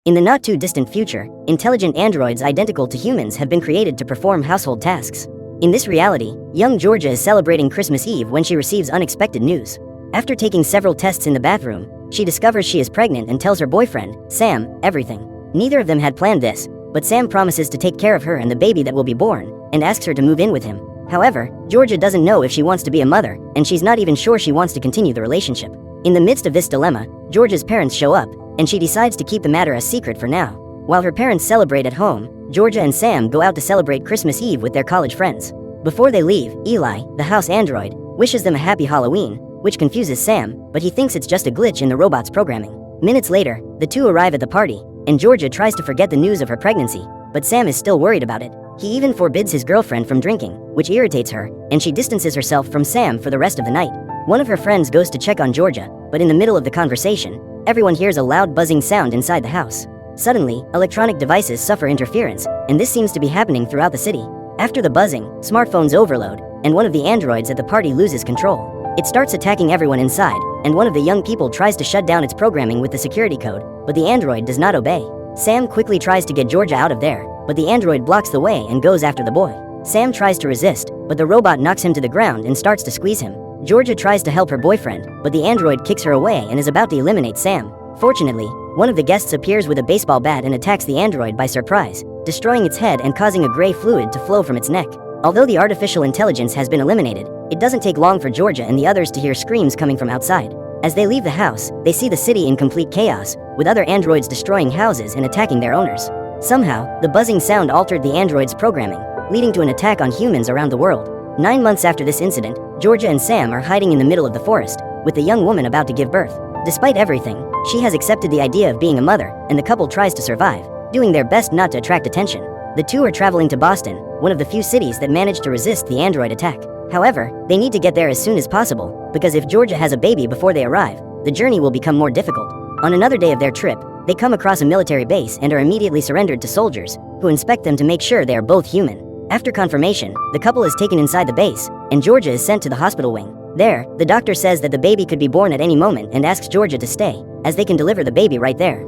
In the not-too-distant future, intelligent androids identical to humans have been created to perform household tasks. In this reality, young Georgia is celebrating Christmas Eve when she receives unexpected news. After taking several tests in the bathroom, she discovers she is pregnant and tells her boyfriend, Sam, everything. Neither of them had planned this, but Sam promises to take care of her and the baby that will be born, and asks her to move in with him. However, Georgia doesn't know if she wants to be a mother, and she's not even sure she wants to continue the relationship. In the midst of this dilemma, Georgia's parents show up, and she decides to keep the matter a secret for now. While her parents celebrate at home, Georgia and Sam go out to celebrate Christmas Eve with their college friends. Before they leave, Eli, the house android, wishes them a happy Halloween, which confuses Sam, but he thinks it's just a glitch in the robot's programming. Minutes later, the two arrive at the party, and Georgia tries to forget the news of her pregnancy, but Sam is still worried about it. He even forbids his girlfriend from drinking, which irritates her, and she distances herself from Sam for the rest of the night. One of her friends goes to check on Georgia, but in the middle of the conversation, everyone hears a loud buzzing sound inside the house. Suddenly, electronic devices suffer interference, and this seems to be happening throughout the city. After the buzzing, smartphones overload, and one of the androids at the party loses control. It starts attacking everyone inside, and one of the young people tries to shut down its programming with the security code, but the android does not obey. Sam quickly tries to get Georgia out of there, but the android blocks the way and goes after the boy. Sam tries to resist, but the robot knocks him to the ground and starts to squeeze him. Georgia tries to help her boyfriend, but the android kicks her away and is about to eliminate Sam. Fortunately, one of the guests appears with a baseball bat and attacks the android by surprise, destroying its head and causing a gray fluid to flow from its neck. Although the artificial intelligence has been eliminated, it doesn't take long for Georgia and the others to hear screams coming from outside. As they leave the house, they see the city in complete chaos, with other androids destroying houses and attacking their owners. Somehow, the buzzing sound altered the android's programming, leading to an attack on humans around the world. 9 months after this incident, Georgia and Sam are hiding in the middle of the forest, with the young woman about to give birth. Despite everything, she has accepted the idea of being a mother, and the couple tries to survive, doing their best not to attract attention. The two are traveling to Boston, one of the few cities that managed to resist the android attack. However, they need to get there as soon as possible, because if Georgia has a baby before they arrive, the journey will become more difficult. On another day of their trip, they come across a military base and are immediately surrendered to soldiers, who inspect them to make sure they are both human. After confirmation, the couple is taken inside the base, and Georgia is sent to the hospital wing. There, the doctor says that the baby could be born at any moment and asks Georgia to stay, as they can deliver the baby right there.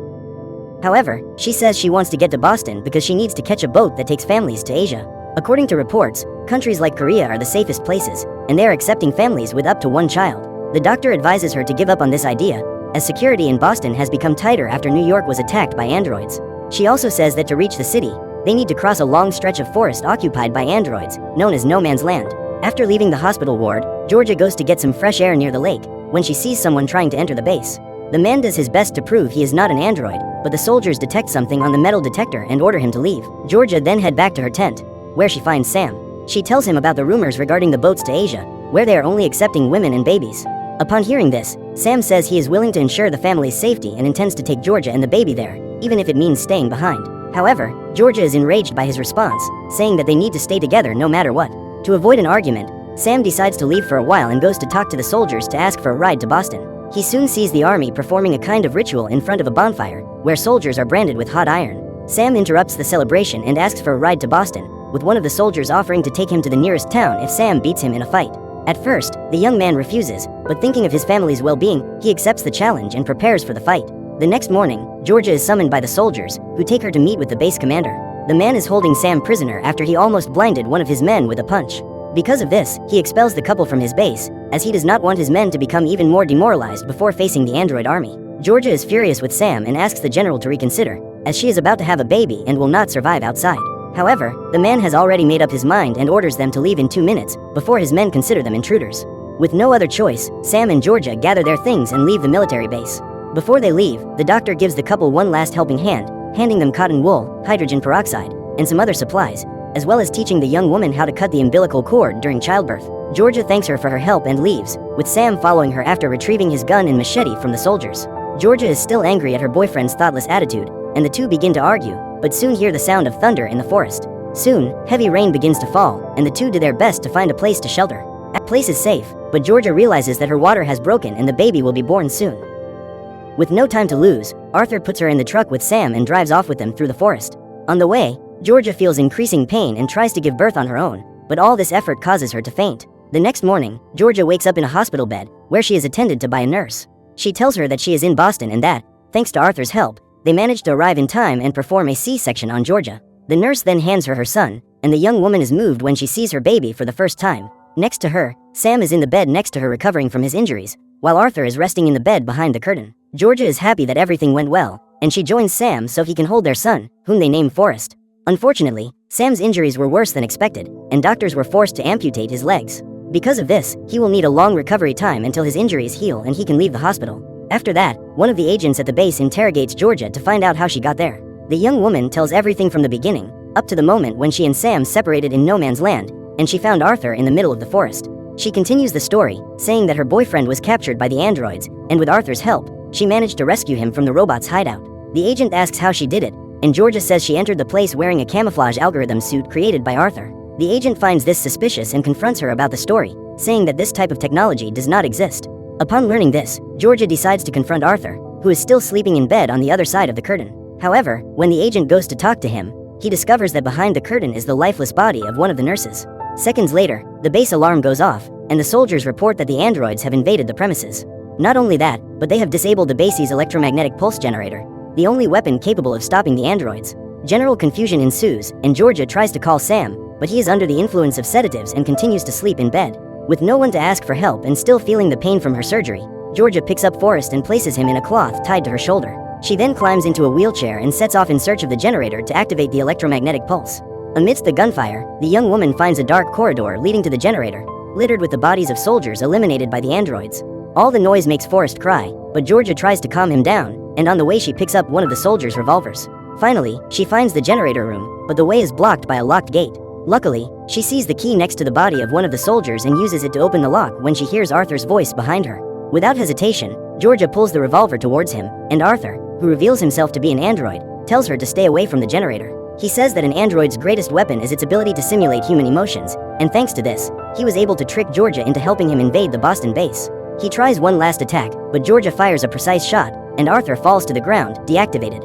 However, she says she wants to get to Boston because she needs to catch a boat that takes families to Asia. According to reports, countries like Korea are the safest places, and they are accepting families with up to one child. The doctor advises her to give up on this idea, as security in Boston has become tighter after New York was attacked by androids. She also says that to reach the city, they need to cross a long stretch of forest occupied by androids, known as no man's land. After leaving the hospital ward, Georgia goes to get some fresh air near the lake, when she sees someone trying to enter the base. The man does his best to prove he is not an android, but the soldiers detect something on the metal detector and order him to leave. Georgia then head back to her tent, where she finds Sam. She tells him about the rumors regarding the boats to Asia, where they are only accepting women and babies. Upon hearing this, Sam says he is willing to ensure the family's safety and intends to take Georgia and the baby there, even if it means staying behind. However, Georgia is enraged by his response, saying that they need to stay together no matter what. To avoid an argument, Sam decides to leave for a while and goes to talk to the soldiers to ask for a ride to Boston. He soon sees the army performing a kind of ritual in front of a bonfire, where soldiers are branded with hot iron. Sam interrupts the celebration and asks for a ride to Boston, with one of the soldiers offering to take him to the nearest town if Sam beats him in a fight. At first, the young man refuses, but thinking of his family's well-being, he accepts the challenge and prepares for the fight. The next morning, Georgia is summoned by the soldiers, who take her to meet with the base commander. The man is holding Sam prisoner after he almost blinded one of his men with a punch. Because of this, he expels the couple from his base, as he does not want his men to become even more demoralized before facing the android army. Georgia is furious with Sam and asks the general to reconsider, as she is about to have a baby and will not survive outside. However, the man has already made up his mind and orders them to leave in 2 minutes, before his men consider them intruders. With no other choice, Sam and Georgia gather their things and leave the military base. Before they leave, the doctor gives the couple one last helping hand, handing them cotton wool, hydrogen peroxide, and some other supplies, as well as teaching the young woman how to cut the umbilical cord during childbirth. Georgia thanks her for her help and leaves, with Sam following her after retrieving his gun and machete from the soldiers. Georgia is still angry at her boyfriend's thoughtless attitude, and the two begin to argue, but soon hear the sound of thunder in the forest. Soon, heavy rain begins to fall, and the two do their best to find a place to shelter. The place is safe, but Georgia realizes that her water has broken and the baby will be born soon. With no time to lose, Arthur puts her in the truck with Sam and drives off with them through the forest. On the way, Georgia feels increasing pain and tries to give birth on her own, but all this effort causes her to faint. The next morning, Georgia wakes up in a hospital bed, where she is attended to by a nurse. She tells her that she is in Boston and that, thanks to Arthur's help, They manage to arrive in time and perform a C-section on Georgia. The nurse then hands her son, and the young woman is moved when she sees her baby for the first time. Next to her, Sam is in the bed next to her recovering from his injuries, while Arthur is resting in the bed behind the curtain. Georgia is happy that everything went well, and she joins Sam so he can hold their son, whom they name Forrest. Unfortunately, Sam's injuries were worse than expected, and doctors were forced to amputate his legs. Because of this, he will need a long recovery time until his injuries heal and he can leave the hospital. After that, one of the agents at the base interrogates Georgia to find out how she got there. The young woman tells everything from the beginning, up to the moment when she and Sam separated in no man's land, and she found Arthur in the middle of the forest. She continues the story, saying that her boyfriend was captured by the androids, and with Arthur's help, she managed to rescue him from the robot's hideout. The agent asks how she did it, and Georgia says she entered the place wearing a camouflage algorithm suit created by Arthur. The agent finds this suspicious and confronts her about the story, saying that this type of technology does not exist. Upon learning this, Georgia decides to confront Arthur, who is still sleeping in bed on the other side of the curtain. However, when the agent goes to talk to him, he discovers that behind the curtain is the lifeless body of one of the nurses. Seconds later, the base alarm goes off, and the soldiers report that the androids have invaded the premises. Not only that, but they have disabled the base's electromagnetic pulse generator, the only weapon capable of stopping the androids. General confusion ensues, and Georgia tries to call Sam, but he is under the influence of sedatives and continues to sleep in bed. With no one to ask for help and still feeling the pain from her surgery, Georgia picks up Forrest and places him in a cloth tied to her shoulder. She then climbs into a wheelchair and sets off in search of the generator to activate the electromagnetic pulse. Amidst the gunfire, the young woman finds a dark corridor leading to the generator, littered with the bodies of soldiers eliminated by the androids. All the noise makes Forrest cry, but Georgia tries to calm him down, and on the way she picks up one of the soldiers' revolvers. Finally, she finds the generator room, but the way is blocked by a locked gate. Luckily, she sees the key next to the body of one of the soldiers and uses it to open the lock when she hears Arthur's voice behind her. Without hesitation, Georgia pulls the revolver towards him, and Arthur, who reveals himself to be an android, tells her to stay away from the generator. He says that an android's greatest weapon is its ability to simulate human emotions, and thanks to this, he was able to trick Georgia into helping him invade the Boston base. He tries one last attack, but Georgia fires a precise shot, and Arthur falls to the ground, deactivated.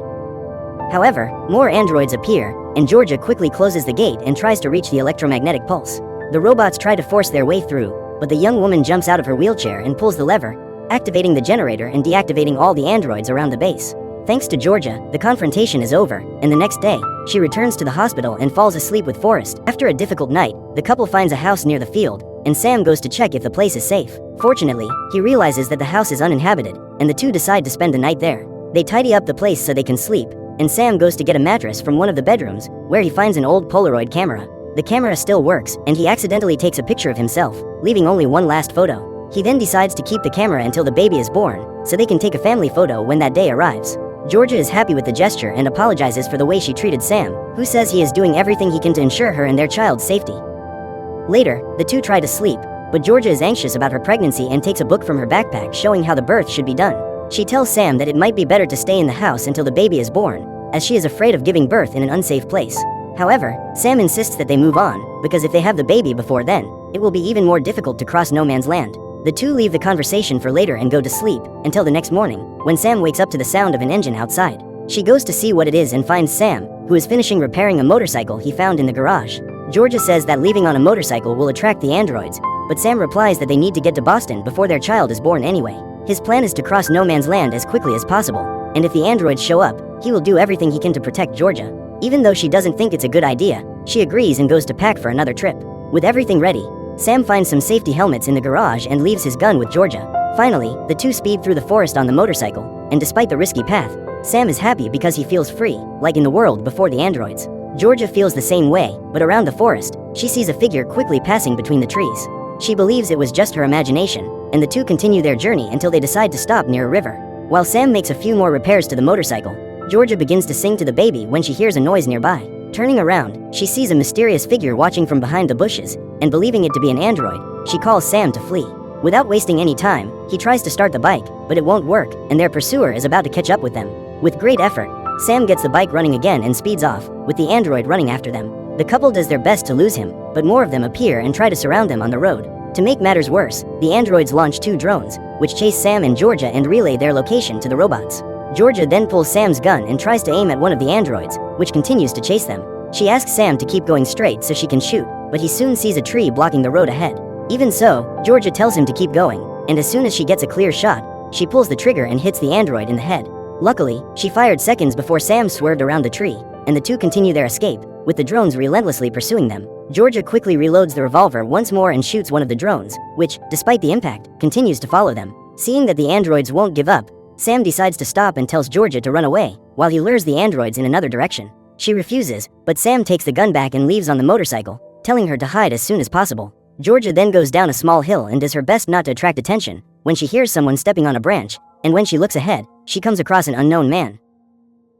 However, more androids appear, and Georgia quickly closes the gate and tries to reach the electromagnetic pulse. The robots try to force their way through, but the young woman jumps out of her wheelchair and pulls the lever, activating the generator and deactivating all the androids around the base. Thanks to Georgia, the confrontation is over, and the next day, she returns to the hospital and falls asleep with Forrest. After a difficult night, the couple finds a house near the field, and Sam goes to check if the place is safe. Fortunately, he realizes that the house is uninhabited, and the two decide to spend the night there. They tidy up the place so they can sleep, and Sam goes to get a mattress from one of the bedrooms, where he finds an old Polaroid camera. The camera still works, and he accidentally takes a picture of himself, leaving only one last photo. He then decides to keep the camera until the baby is born, so they can take a family photo when that day arrives. Georgia is happy with the gesture and apologizes for the way she treated Sam, who says he is doing everything he can to ensure her and their child's safety. Later, the two try to sleep, but Georgia is anxious about her pregnancy and takes a book from her backpack showing how the birth should be done. She tells Sam that it might be better to stay in the house until the baby is born, as she is afraid of giving birth in an unsafe place. However, Sam insists that they move on, because if they have the baby before then, it will be even more difficult to cross no man's land. The two leave the conversation for later and go to sleep, until the next morning, when Sam wakes up to the sound of an engine outside. She goes to see what it is and finds Sam, who is finishing repairing a motorcycle he found in the garage. Georgia says that leaving on a motorcycle will attract the androids, but Sam replies that they need to get to Boston before their child is born anyway. His plan is to cross no man's land as quickly as possible, and if the androids show up, he will do everything he can to protect Georgia. Even though she doesn't think it's a good idea, she agrees and goes to pack for another trip. With everything ready, Sam finds some safety helmets in the garage and leaves his gun with Georgia. Finally, the two speed through the forest on the motorcycle, and despite the risky path, Sam is happy because he feels free, like in the world before the androids. Georgia feels the same way, but around the forest, she sees a figure quickly passing between the trees. She believes it was just her imagination, and the two continue their journey until they decide to stop near a river. While Sam makes a few more repairs to the motorcycle, Georgia begins to sing to the baby when she hears a noise nearby. Turning around, she sees a mysterious figure watching from behind the bushes, and believing it to be an android, she calls Sam to flee. Without wasting any time, he tries to start the bike, but it won't work, and their pursuer is about to catch up with them. With great effort, Sam gets the bike running again and speeds off, with the android running after them. The couple does their best to lose him, but more of them appear and try to surround them on the road. To make matters worse, the androids launch 2 drones, which chase Sam and Georgia and relay their location to the robots. Georgia then pulls Sam's gun and tries to aim at one of the androids, which continues to chase them. She asks Sam to keep going straight so she can shoot, but he soon sees a tree blocking the road ahead. Even so, Georgia tells him to keep going, and as soon as she gets a clear shot, she pulls the trigger and hits the android in the head. Luckily, she fired seconds before Sam swerved around the tree, and the two continue their escape, with the drones relentlessly pursuing them. Georgia quickly reloads the revolver once more and shoots one of the drones, which, despite the impact, continues to follow them. Seeing that the androids won't give up, Sam decides to stop and tells Georgia to run away, while he lures the androids in another direction. She refuses, but Sam takes the gun back and leaves on the motorcycle, telling her to hide as soon as possible. Georgia then goes down a small hill and does her best not to attract attention, when she hears someone stepping on a branch, and when she looks ahead, she comes across an unknown man.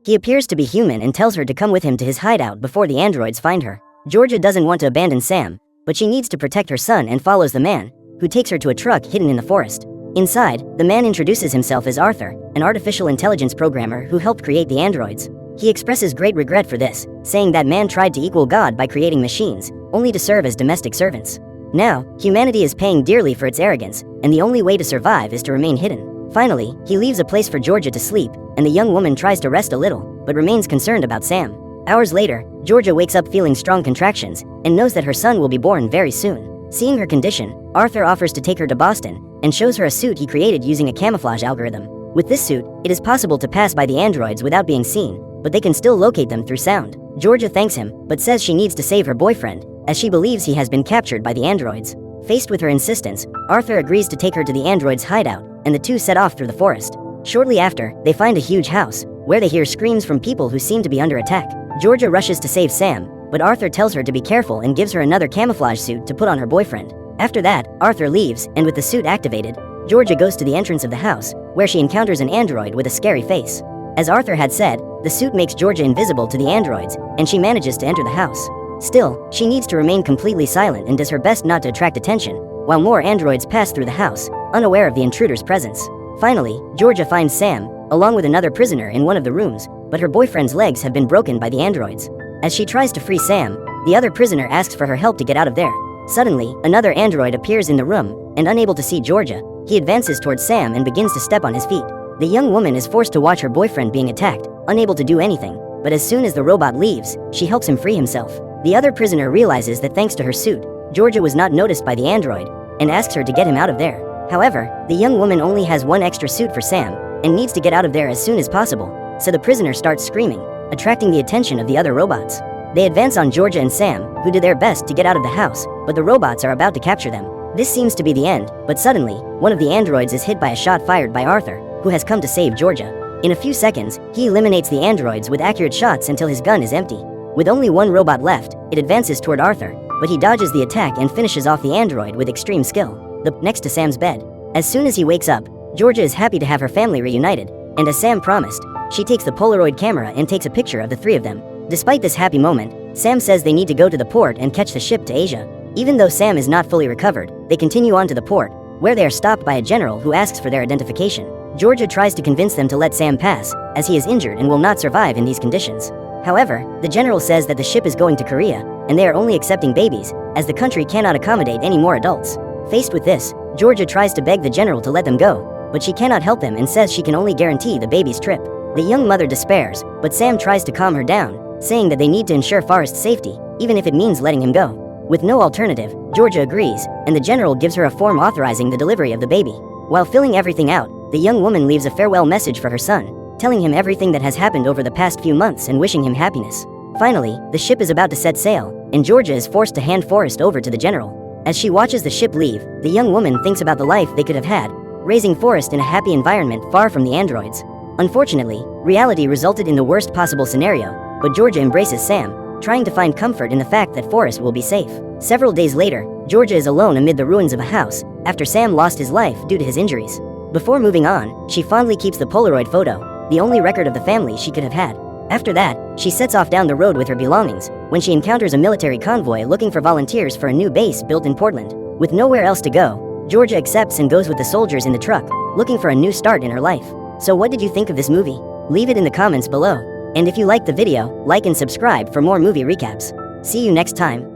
He appears to be human and tells her to come with him to his hideout before the androids find her. Georgia doesn't want to abandon Sam, but she needs to protect her son and follows the man, who takes her to a truck hidden in the forest. Inside, the man introduces himself as Arthur, an artificial intelligence programmer who helped create the androids. He expresses great regret for this, saying that man tried to equal God by creating machines, only to serve as domestic servants. Now, humanity is paying dearly for its arrogance, and the only way to survive is to remain hidden. Finally, he leaves a place for Georgia to sleep, and the young woman tries to rest a little, but remains concerned about Sam. Hours later, Georgia wakes up feeling strong contractions, and knows that her son will be born very soon. Seeing her condition, Arthur offers to take her to Boston, and shows her a suit he created using a camouflage algorithm. With this suit, it is possible to pass by the androids without being seen, but they can still locate them through sound. Georgia thanks him, but says she needs to save her boyfriend, as she believes he has been captured by the androids. Faced with her insistence, Arthur agrees to take her to the androids' hideout, and the two set off through the forest. Shortly after, they find a huge house, where they hear screams from people who seem to be under attack. Georgia rushes to save Sam, but Arthur tells her to be careful and gives her another camouflage suit to put on her boyfriend. After that, Arthur leaves, and with the suit activated, Georgia goes to the entrance of the house, where she encounters an android with a scary face. As Arthur had said, the suit makes Georgia invisible to the androids, and she manages to enter the house. Still, she needs to remain completely silent and does her best not to attract attention, while more androids pass through the house, unaware of the intruder's presence. Finally, Georgia finds Sam, along with another prisoner in one of the rooms, but her boyfriend's legs have been broken by the androids. As she tries to free Sam, the other prisoner asks for her help to get out of there. Suddenly, another android appears in the room, and unable to see Georgia, he advances towards Sam and begins to step on his feet. The young woman is forced to watch her boyfriend being attacked, unable to do anything, but as soon as the robot leaves, she helps him free himself. The other prisoner realizes that thanks to her suit, Georgia was not noticed by the android, and asks her to get him out of there. However, the young woman only has one extra suit for Sam, and needs to get out of there as soon as possible, so the prisoner starts screaming, attracting the attention of the other robots. They advance on Georgia and Sam, who do their best to get out of the house, but the robots are about to capture them. This seems to be the end, but suddenly, one of the androids is hit by a shot fired by Arthur, who has come to save Georgia. In a few seconds, he eliminates the androids with accurate shots until his gun is empty. With only one robot left, it advances toward Arthur, but he dodges the attack and finishes off the android with extreme skill. Next to Sam's bed. As soon as he wakes up, Georgia is happy to have her family reunited, and as Sam promised, she takes the Polaroid camera and takes a picture of the three of them. Despite this happy moment, Sam says they need to go to the port and catch the ship to Asia. Even though Sam is not fully recovered, they continue on to the port, where they are stopped by a general who asks for their identification. Georgia tries to convince them to let Sam pass, as he is injured and will not survive in these conditions. However, the general says that the ship is going to Korea, and they are only accepting babies, as the country cannot accommodate any more adults. Faced with this, Georgia tries to beg the general to let them go, but she cannot help them and says she can only guarantee the baby's trip. The young mother despairs, but Sam tries to calm her down, saying that they need to ensure Forrest's safety, even if it means letting him go. With no alternative, Georgia agrees, and the general gives her a form authorizing the delivery of the baby. While filling everything out, the young woman leaves a farewell message for her son, telling him everything that has happened over the past few months and wishing him happiness. Finally, the ship is about to set sail, and Georgia is forced to hand Forrest over to the general. As she watches the ship leave, the young woman thinks about the life they could have had, raising Forrest in a happy environment far from the androids. Unfortunately, reality resulted in the worst possible scenario, but Georgia embraces Sam, trying to find comfort in the fact that Forrest will be safe. Several days later, Georgia is alone amid the ruins of a house, after Sam lost his life due to his injuries. Before moving on, she fondly keeps the Polaroid photo, the only record of the family she could have had. After that, she sets off down the road with her belongings, when she encounters a military convoy looking for volunteers for a new base built in Portland. With nowhere else to go, Georgia accepts and goes with the soldiers in the truck, looking for a new start in her life. So what did you think of this movie? Leave it in the comments below. And if you liked the video, like and subscribe for more movie recaps. See you next time.